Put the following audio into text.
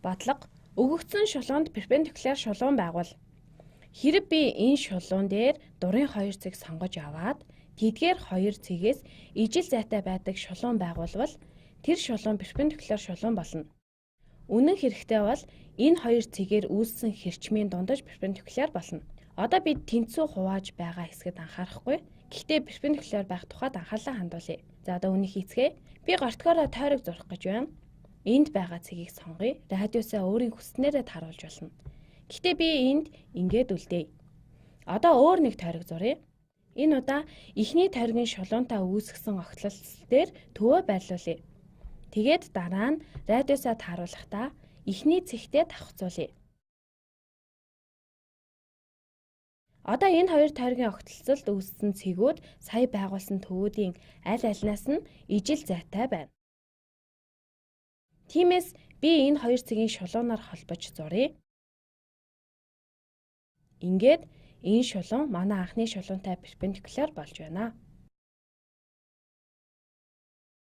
Бодлого өгөгдсөн шулуунд перпендикуляр шулуун байгуул. Хэрэв би энэ шулуун дээр дурын хоёр цэг сонгож аваад тэдгээр хоёр цэгээс ижил зайтай байдаг шулуун байгуулвал тэр шулуун перпендикуляр шулуун болно. Үнэн хэрэгтээ бол энэ хоёр цэгээр үүссэн хэрчмийн дундаж перпендикуляр болно. Одоо бид тэнцүү хувааж байгаа хэсгэд анхаарахгүй. Гэхдээ перпендикуляр байх тухайд анхаарлаа хандуулъя. За одоо үнийх хийцгээе. Би гортгоороо тойрог зурах гэж байна. Энд байгаа цэгийг сонгоё. Радиусаа өөрийн хүснээрээ тааруулж болно. Гэхдээ би энд ингээд үлдээе. Одоо өөр нэг тойрог зуръя. Энэ удаа эхний тойргийн шулуунтай үүсгэсэн огтлол дээр төвөө байрлуулъя. Тэгээд дараа нь радиусаа тааруулахдаа эхний цэгтээ давхцуулъя. Одоо энэ хоёр тойргийн огтлолцолд үүссэн цэгүүд сая байгуулсан төвүүдийн аль альнаас нь ижил зайтай байна. Тиймээс би энэ хоёр цэгийн шулуунаар холбож зуръя. Ингээд энэ шулуун манай анхны шулуунтай перпендикуляр болж байна.